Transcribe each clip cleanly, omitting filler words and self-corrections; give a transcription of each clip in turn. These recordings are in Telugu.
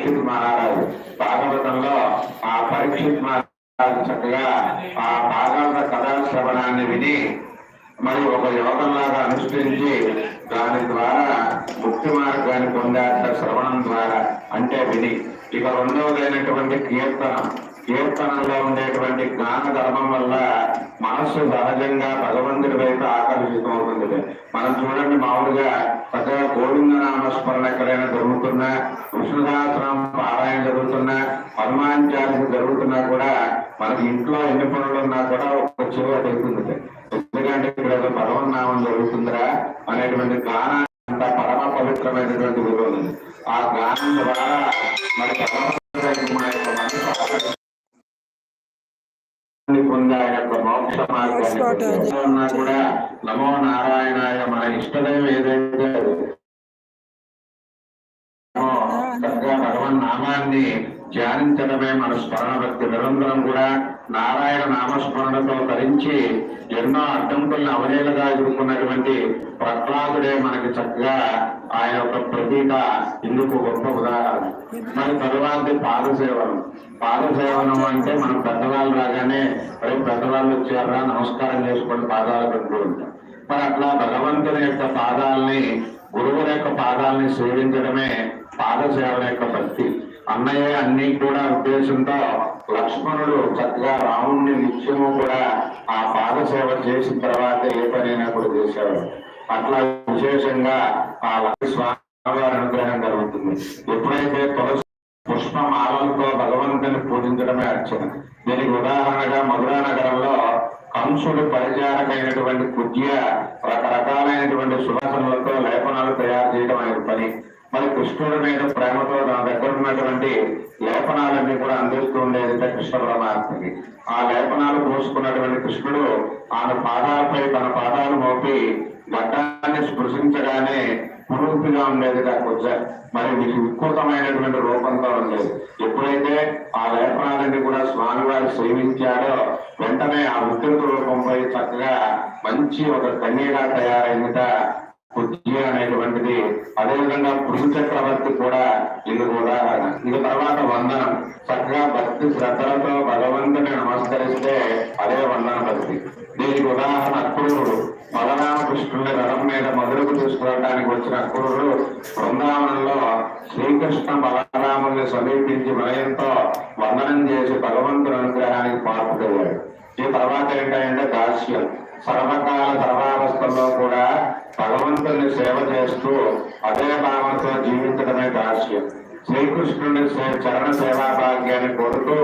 పరీక్షిత్ మహారాజు. భాగవతంలో ఆ పరీక్షిత్ మహారాజు చక్కగా ఆ భాగవత కథాశ్రవణాన్ని విని మరి ఒక యోగంలాగా అనుష్ఠించి దాని ద్వారా ముక్తి మార్గాన్ని పొందాట శ్రవణం ద్వారా అంటే విని. ఇక రెండవదైనటువంటి కీర్తనలో ఉండేటువంటి జ్ఞాన ధర్మం వల్ల మనస్సు సహజంగా భగవంతుడి వైపు ఆకర్షితమవుతుంది. మనం చూడండి, మామూలుగా చక్కగా గోవింద నామస్మరణ ఎక్కడైనా జరుగుతున్నా, విష్ణుసహస్రం పారాయణ జరుగుతున్నా, హనుమాన్ చాలీస జరుగుతున్నా కూడా మనకి ఇంట్లో ఎన్ని పనులు ఉన్నా కూడా ఒక చెరువు అవుతుంది. ఎందుకంటే ఇక్కడ భగవన్నామం జరుగుతుందిరా అనేటువంటి గానం అంత పరమ పవిత్రమైనటువంటి విలువ ఉంది. ఆ గానం ద్వారా మరి పొందే ఆయన యొక్క మోక్ష మార్గాన్ని కూడా నమో నారాయణాయ మన ఇష్టదైవం ఏదైతే చక్కగా భగవన్ నామాన్ని ధ్యానించడమే మన స్మరణ భక్తి. నిరంతరం కూడా నారాయణ నామస్మరణతో ధరించి ఎన్నో అడ్డంకులను అవలేలుగా ఎదుర్కొన్నటువంటి ప్రహ్లాదుడే మనకి చక్కగా ఆయన యొక్క ప్రతీక ఇందుకు గొప్ప ఉదాహరణ. మరి తరువాత పాదసేవనం అంటే మనం పెద్దవాళ్ళు రాగానే పెద్దవాళ్ళు వచ్చారా నమస్కారం చేసుకొని పాదాలు పెడుతూ ఉంటాం. మరి అట్లా భగవంతుని యొక్క పాదాలని, గురువుల యొక్క పాదాలని సేవించడమే పాదసేవన యొక్క భక్తి. అన్నయ్య అన్ని కూడా ఉద్దేశంతో లక్ష్మణుడు చక్కగా రాముణ్ణి నిత్యము కూడా ఆ పాదసేవ చేసిన తర్వాత ఏ పనైనా కూడా చేసేవాడు. అట్లా విశేషంగా ఆ స్వామివారి అనుగ్రహం జరుగుతుంది. ఎప్పుడైతే తులసి పుష్పమాలలతో భగవంతుని పూజించడమే అర్చన. దీనికి ఉదాహరణగా మధురా నగరంలో కంసుడు పరిచారకైనటువంటి కుజ్య రకరకాలైనటువంటి సువాసనలతో లేపనాలు తయారు చేయడం ఆయన పని. మరి కృష్ణుడి మీద ప్రేమతో తన దగ్గర ఉన్నటువంటి లేపనాలన్నీ కూడా అందిస్తూ ఉండేది కృష్ణ పరమాత్మకి. ఆ లేపనాలు పోసుకున్నటువంటి కృష్ణుడు ఆయన పాదాలపై తన పాదాలు మోపి ఘట్టాన్ని స్పృశించగానే పురుపుగా ఉండేది కుజ్జ. మరి వికృతమైనటువంటి రూపంతో ఉండేది. ఎప్పుడైతే ఆ లేపనాలన్నీ కూడా స్వామివారి సేవించాడో వెంటనే ఆ వికృత రూపంపై చక్కగా మంచి ఒక కన్యగా తయారైందిట కుజ్జ అనేటువంటిది. అదేవిధంగా పృథు చక్రవర్తి కూడా ఇందుకు ఉదాహరణ. ఇక తర్వాత వందనం. చక్కగా భక్తి శ్రద్ధలతో భగవంతుని నమస్కరిస్తే అదే వందన భక్తి. దీనికి ఉదాహరణ అక్రూరుడు. బలరామకృష్ణుని రథం మీద మధురకు తీసుకురావడానికి వచ్చిన అక్రూరుడు బృందావనంలో శ్రీకృష్ణ బలరాముల్ని సమీపించి వినయంతో వందనం చేసి భగవంతుని అనుగ్రహానికి పాత్రుడయ్యాడు. ఈ తర్వాత ఏంటంటే దాస్యం. సర్వకాల సర్వావస్థల్లో కూడా భగవంతుని సేవ చేస్తూ అదే భావంతో జీవించడమే దాస్యం. శ్రీకృష్ణుని చరణ సేవా భాగ్యాన్ని కోరుతూ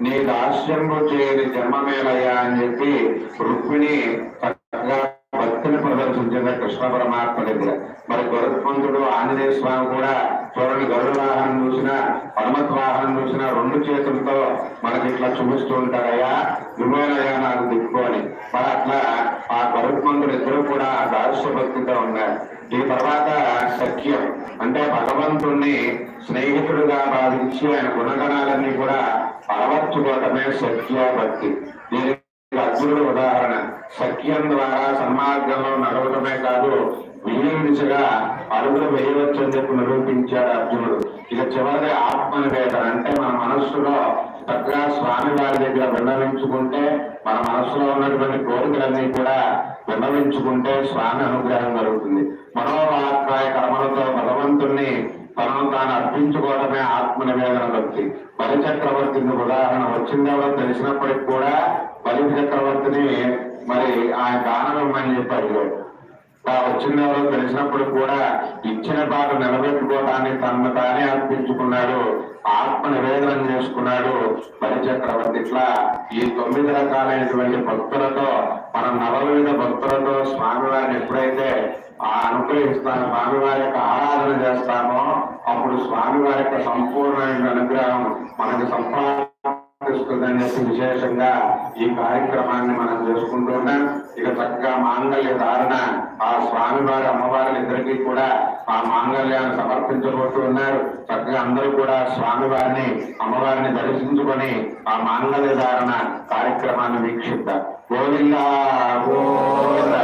నీ దాస్యంబు చేయని జన్మమేలయ్యా అని చెప్పి రుక్మిణి చక్కగా భక్తిని ప్రదర్శించిన కృష్ణ పరమాత్మ దగ్గర. మరి గరుత్మంతుడు ఆంజనేయ స్వామి కూడా చూడండి, గరుడ వాహనం చూసినా హనుమత్ వాహనం చూసినా రెండు చేతులతో మనకి ఇట్లా చూపిస్తూ ఉంటారయ్యా, విమోలయ్యా నాకు దిక్కు అని. మరి అట్లా ఆ గరుత్మంతుడు ఇద్దరు కూడా దాస్య భక్తితో ఉన్నారు. ఈ తర్వాత సఖ్యం అంటే భగవంతుణ్ణి స్నేహితుడుగా భావించి ఆయన గుణగణాలన్నీ కూడా అలవర్చుకోవటమే సఖ్య భక్తి. దీనికి అర్జునుడు ఉదాహరణ. సఖ్యం ద్వారా సన్మార్గంలో నడవటమే కాదు, విజయం దిశగా అడుగులు వేయవచ్చని చెప్పి నిరూపించాడు అర్జునుడు. ఇక చివరిగా ఆత్మనివేదన అంటే మన మనస్సులో చక్కగా స్వామి వారి దగ్గర విన్నవించుకుంటే, మన మనస్సులో ఉన్నటువంటి కోరికలన్నీ కూడా విన్నవించుకుంటే స్వామి అనుగ్రహం కలుగుతుంది. మనోవాక్కాయ కర్మలతో భగవంతుణ్ణి తనను తాను అర్పించుకోవడమే ఆత్మనివేదన భక్తి. బలి చక్రవర్తిని ఉదాహరణ. వచ్చిందేవో తెలిసినప్పటికి కూడా బలి చక్రవర్తిని మరి ఆయన దానం ఇవ్వమని చెప్పి అడిగాడు. వచ్చిందెవరో తెలిసినప్పుడు కూడా ఇచ్చిన పాట నిలబెట్టుకోవటానికి తనను తానే అర్పించుకున్నాడు, ఆత్మ నివేదన చేసుకున్నాడు బలి చక్రవర్తి. ఇట్లా ఈ 9 రకాలైనటువంటి భక్తులతో, మనం నవవిధ భక్తులతో స్వామివారిని ఎప్పుడైతే అనుగ్రహిస్తామో, స్వామివారి యొక్క ఆరాధన చేస్తామో, అప్పుడు స్వామివారి యొక్క సంపూర్ణమైన అనుగ్రహం మనకి సంపాదిస్తుందని చెప్పి విశేషంగా ఈ కార్యక్రమాన్ని మనం చేసుకుంటూ ఉన్నాం. ఇక చక్కగా మాంగళ్య ధారణ ఆ స్వామివారి అమ్మవారిని ఇద్దరికీ కూడా ఆ మాంగళ్యాన్ని సమర్పించబోతూ ఉన్నారు. చక్కగా అందరూ కూడా స్వామివారిని అమ్మవారిని దర్శించుకొని ఆ మాంగళ్య ధారణ కార్యక్రమాన్ని వీక్షిద్దాం. గోవిందా గోవిందా.